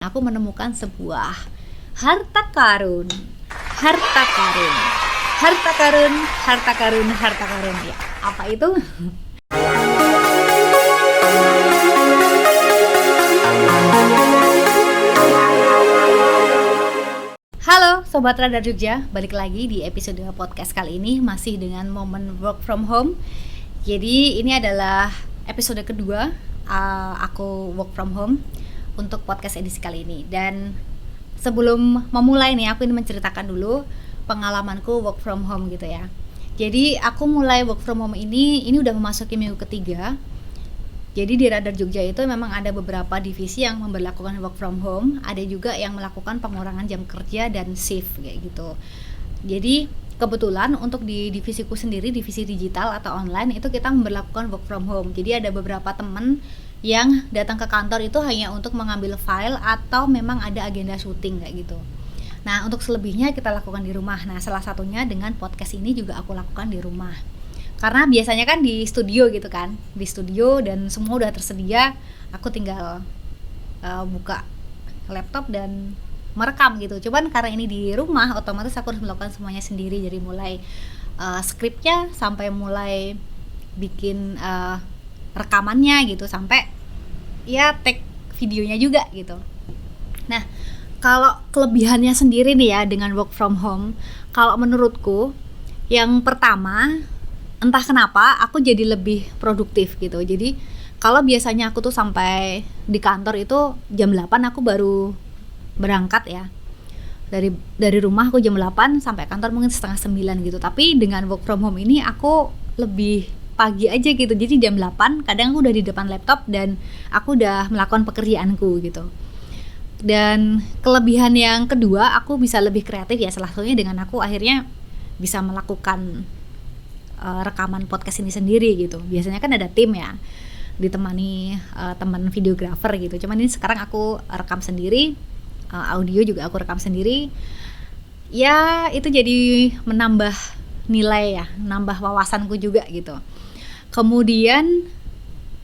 aku menemukan sebuah harta karun. Harta karun. Harta karun, harta karun, harta karun. Ya, apa itu? Halo Sobat Radar Jogja, balik lagi di episode podcast kali ini masih dengan momen work from home. Jadi ini adalah episode kedua aku work from home untuk podcast edisi kali ini. Dan sebelum memulai nih, aku ingin menceritakan dulu pengalamanku work from home gitu ya. Jadi aku mulai work from home ini udah memasuki minggu ketiga. Jadi di Radar Jogja itu memang ada beberapa divisi yang memberlakukan work from home, ada juga yang melakukan pengurangan jam kerja dan shift kayak gitu. Jadi kebetulan untuk di divisiku sendiri, divisi digital atau online, itu kita memberlakukan work from home. Jadi ada beberapa teman yang datang ke kantor itu hanya untuk mengambil file atau memang ada agenda syuting kayak gitu. Nah, untuk selebihnya kita lakukan di rumah. Nah, salah satunya dengan podcast ini juga aku lakukan di rumah. Karena biasanya kan di studio gitu kan, di studio dan semua udah tersedia, aku tinggal buka laptop dan merekam gitu. Cuman karena ini di rumah, otomatis aku harus melakukan semuanya sendiri, dari mulai skripnya sampai mulai bikin rekamannya gitu, sampai ya take videonya juga gitu. Nah, kalau kelebihannya sendiri nih ya dengan work from home, kalau menurutku yang pertama, entah kenapa aku jadi lebih produktif gitu. Jadi kalau biasanya aku tuh sampai di kantor itu jam 8 aku baru berangkat ya. Dari rumah aku jam 8 sampai kantor mungkin setengah 9 gitu. Tapi dengan work from home ini aku lebih pagi aja gitu. Jadi jam 8 kadang aku udah di depan laptop dan aku udah melakukan pekerjaanku gitu. Dan kelebihan yang kedua, aku bisa lebih kreatif ya, salah satunya dengan aku akhirnya bisa melakukan rekaman podcast ini sendiri gitu. Biasanya kan ada tim ya, ditemani teman videografer gitu. Cuman ini sekarang aku rekam sendiri, audio juga aku rekam sendiri. Ya itu jadi menambah nilai ya, nambah wawasanku juga gitu. Kemudian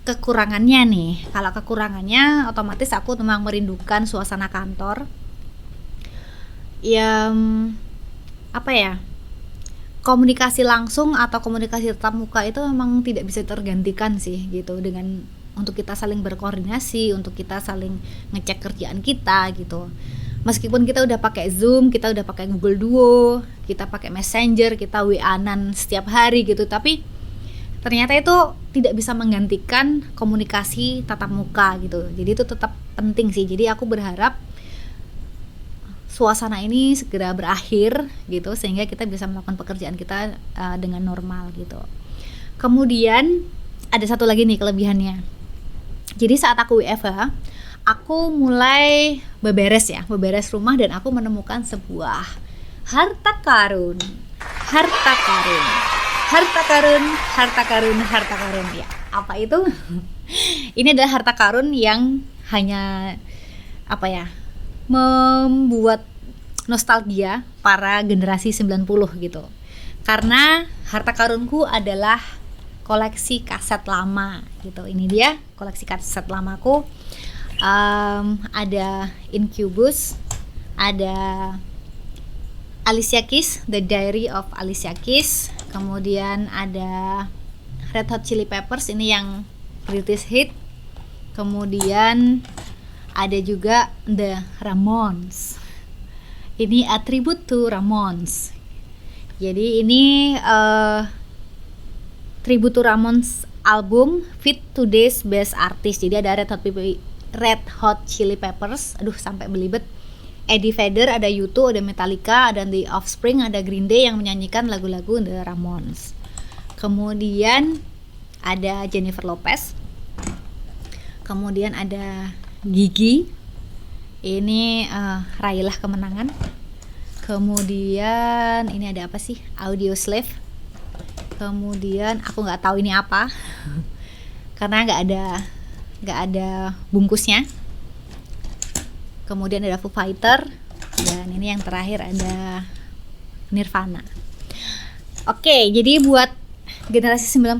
kekurangannya nih, kalau kekurangannya otomatis aku memang merindukan suasana kantor. Yang apa ya? Komunikasi langsung atau komunikasi tatap muka itu memang tidak bisa tergantikan sih gitu, dengan untuk kita saling berkoordinasi, untuk kita saling ngecek kerjaan kita gitu. Meskipun kita udah pakai Zoom, kita udah pakai Google Duo, kita pakai Messenger, kita WA-an setiap hari gitu, tapi ternyata itu tidak bisa menggantikan komunikasi tatap muka gitu. Jadi itu tetap penting sih. Jadi aku berharap suasana ini segera berakhir gitu, sehingga kita bisa melakukan pekerjaan kita dengan normal gitu. Kemudian ada satu lagi nih kelebihannya. Jadi saat aku WFH, aku mulai beberes rumah, dan aku menemukan sebuah harta karun. Harta karun. Harta karun, harta karun, harta karun. Ya, apa itu? Ini adalah harta karun yang hanya membuat nostalgia para generasi 90 gitu. Karena harta karunku adalah koleksi kaset lama gitu. Ini dia koleksi kaset lamaku. Ada Incubus, ada Alicia Keys, The Diary of Alicia Keys. Kemudian ada Red Hot Chili Peppers, ini yang British hit. Kemudian ada juga The Ramones. Ini a tribute to Ramones. Jadi ini tribute to Ramones album Fit Today's Best Artist. Jadi ada Red Hot Chili Peppers, aduh sampai belibet, Eddie Vedder, ada U2, ada Metallica, ada The Offspring, ada Green Day yang menyanyikan lagu-lagu The Ramones. Kemudian ada Jennifer Lopez. Kemudian ada Gigi, ini Rayalah Kemenangan. Kemudian ini ada apa sih? Audioslave. Kemudian aku nggak tahu ini apa karena nggak ada bungkusnya. Kemudian ada Foo Fighter, dan ini yang terakhir ada Nirvana. Oke, jadi buat generasi 90,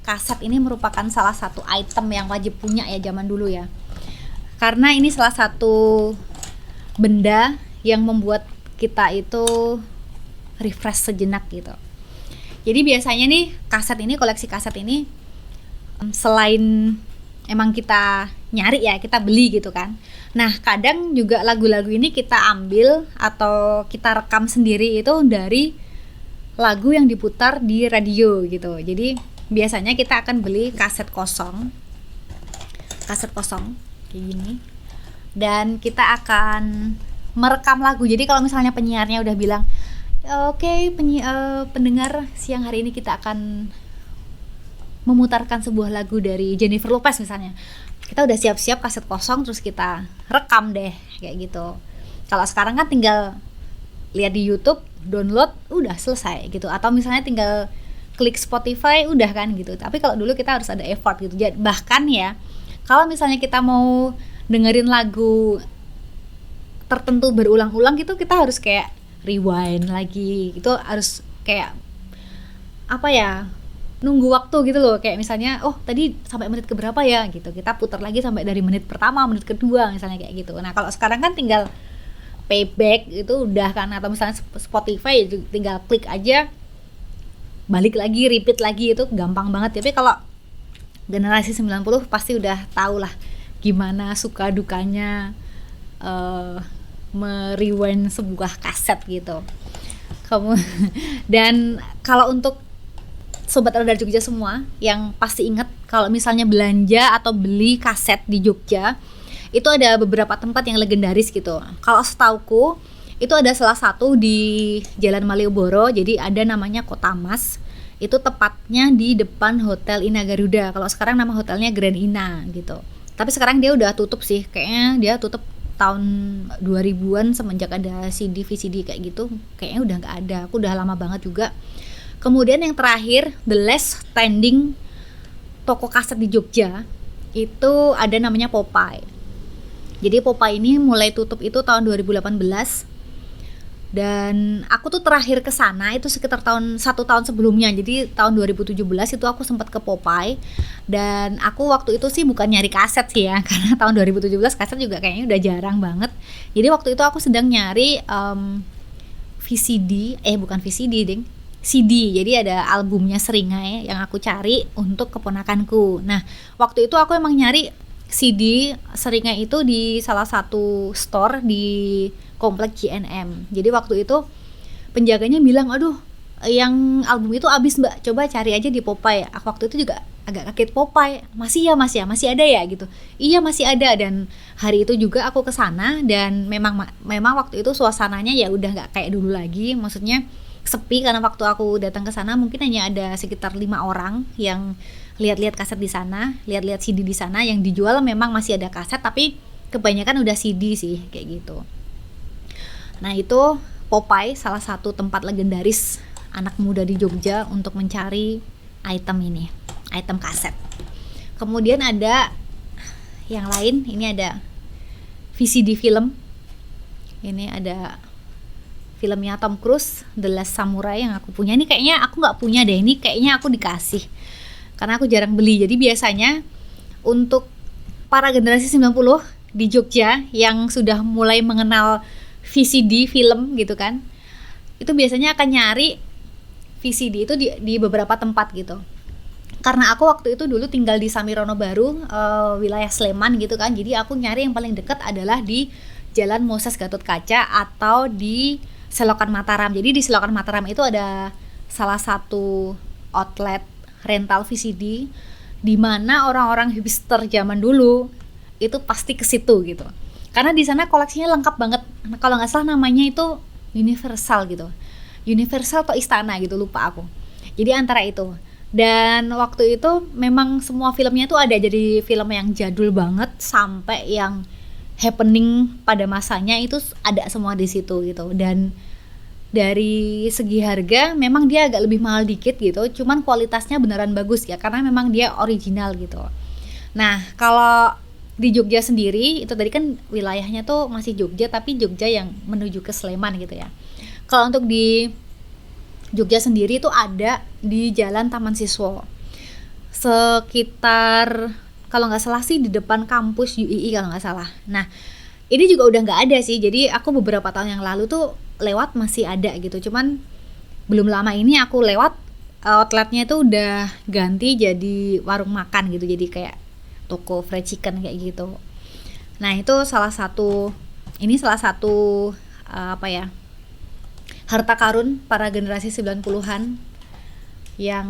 kaset ini merupakan salah satu item yang wajib punya ya zaman dulu ya. karena ini salah satu benda yang membuat kita itu refresh sejenak gitu. Jadi biasanya nih koleksi kaset ini selain emang kita nyari ya, kita beli gitu kan. Nah, kadang juga lagu-lagu ini kita ambil atau kita rekam sendiri itu dari lagu yang diputar di radio gitu. Jadi biasanya kita akan beli kaset kosong kayak gini, dan kita akan merekam lagu. Jadi kalau misalnya penyiarnya udah bilang oke, pendengar, siang hari ini kita akan memutarkan sebuah lagu dari Jennifer Lopez misalnya, kita udah siap-siap kaset kosong, terus kita rekam deh kayak gitu. Kalau sekarang kan tinggal lihat di YouTube, download, udah selesai gitu. Atau misalnya tinggal klik Spotify, udah kan gitu. Tapi kalau dulu kita harus ada effort gitu. Bahkan ya, kalau misalnya kita mau dengerin lagu tertentu berulang-ulang gitu, kita harus kayak rewind lagi. Itu harus kayak apa ya, nunggu waktu gitu loh. Kayak misalnya, oh tadi sampai menit keberapa ya gitu, kita putar lagi sampai dari menit pertama, menit kedua misalnya kayak gitu. Nah kalau sekarang kan tinggal playback itu udah kan, atau misalnya Spotify tinggal klik aja, balik lagi, repeat lagi, itu gampang banget. Tapi kalau generasi 90 pasti udah tahu lah gimana suka dukanya merewind sebuah kaset gitu. Dan kalau untuk Sobat Radar Jogja semua yang pasti ingat kalau misalnya belanja atau beli kaset di Jogja, itu ada beberapa tempat yang legendaris gitu. Kalau setauku itu ada salah satu di Jalan Malioboro, jadi ada namanya Kota Mas. Itu tepatnya di depan Hotel Ina Garuda. Kalau sekarang nama hotelnya Grand Ina gitu. Tapi sekarang dia udah tutup sih. Kayaknya dia tutup tahun 2000-an semenjak ada CD VCD kayak gitu. Kayaknya udah nggak ada. Aku udah lama banget juga. Kemudian yang terakhir, the last standing toko kaset di Jogja itu ada namanya Popeye. Jadi Popeye ini mulai tutup itu tahun 2018. Dan aku tuh terakhir ke sana itu sekitar satu tahun sebelumnya. Jadi tahun 2017 itu aku sempat ke Popeye, dan aku waktu itu sih bukan nyari kaset sih ya, karena tahun 2017 kaset juga kayaknya udah jarang banget. Jadi waktu itu aku sedang nyari CD. Jadi ada albumnya Seringai yang aku cari untuk keponakanku. Nah waktu itu aku emang nyari CD Seringai itu di salah satu store di komplek GNM. Jadi waktu itu penjaganya bilang, aduh yang album itu habis mbak, coba cari aja di Popeye. Aku waktu itu juga agak kaget, Popeye masih ada ya gitu. Iya masih ada. Dan hari itu juga aku kesana, dan memang waktu itu suasananya ya udah nggak kayak dulu lagi. Maksudnya sepi, karena waktu aku datang ke sana mungkin hanya ada sekitar 5 orang yang lihat-lihat kaset di sana, lihat-lihat CD di sana. Yang dijual memang masih ada kaset, tapi kebanyakan udah CD sih kayak gitu. Nah itu Popeye salah satu tempat legendaris anak muda di Jogja untuk mencari item kaset. Kemudian ada yang lain, ini ada VCD film. Ini ada filmnya Tom Cruise, The Last Samurai, yang aku punya. Ini kayaknya aku nggak punya deh, ini kayaknya aku dikasih karena aku jarang beli. Jadi biasanya untuk para generasi 90 di Jogja yang sudah mulai mengenal VCD film gitu kan, itu biasanya akan nyari VCD itu di beberapa tempat gitu. Karena aku waktu itu dulu tinggal di Samirono Baru, wilayah Sleman gitu kan. Jadi aku nyari yang paling dekat adalah di Jalan Moses Gatot Kaca atau di Selokan Mataram. Jadi di Selokan Mataram itu ada salah satu outlet rental VCD di mana orang-orang hipster zaman dulu itu pasti ke situ gitu. Karena di sana koleksinya lengkap banget. Kalau nggak salah namanya itu Universal gitu. Universal atau Istana gitu, lupa aku. Jadi antara itu. Dan waktu itu memang semua filmnya tuh ada, jadi film yang jadul banget sampai yang happening pada masanya itu ada semua di situ gitu. Dan dari segi harga memang dia agak lebih mahal dikit gitu, cuman kualitasnya beneran bagus ya, karena memang dia original gitu. Nah kalau di Jogja sendiri, itu tadi kan wilayahnya tuh masih Jogja, tapi Jogja yang menuju ke Sleman gitu ya. Kalau untuk di Jogja sendiri itu ada di Jalan Taman Siswa. Sekitar kalau nggak salah sih di depan kampus UII kalau nggak salah. Nah ini juga udah nggak ada sih, jadi aku beberapa tahun yang lalu tuh lewat masih ada gitu, cuman belum lama ini aku lewat outletnya itu udah ganti jadi warung makan gitu, jadi kayak toko fried chicken kayak gitu. Nah itu salah satu harta karun para generasi 90-an yang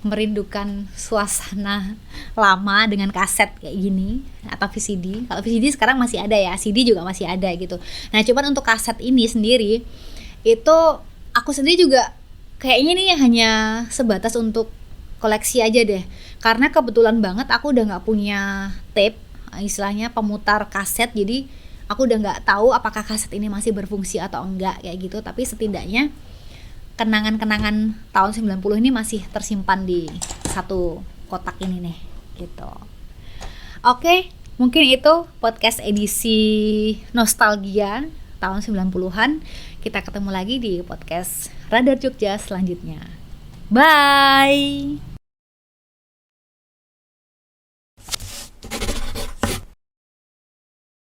merindukan suasana lama dengan kaset kayak gini atau VCD. Kalau VCD sekarang masih ada ya, CD juga masih ada gitu. Nah cuman untuk kaset ini sendiri itu aku sendiri juga kayaknya nih hanya sebatas untuk koleksi aja deh, karena kebetulan banget aku udah nggak punya tape, istilahnya pemutar kaset, jadi aku udah nggak tahu apakah kaset ini masih berfungsi atau enggak kayak gitu. Tapi setidaknya kenangan-kenangan tahun 90 ini masih tersimpan di satu kotak ini nih gitu. Oke, mungkin itu podcast edisi nostalgia tahun 90-an. Kita ketemu lagi di podcast Radar Jogja selanjutnya. Bye.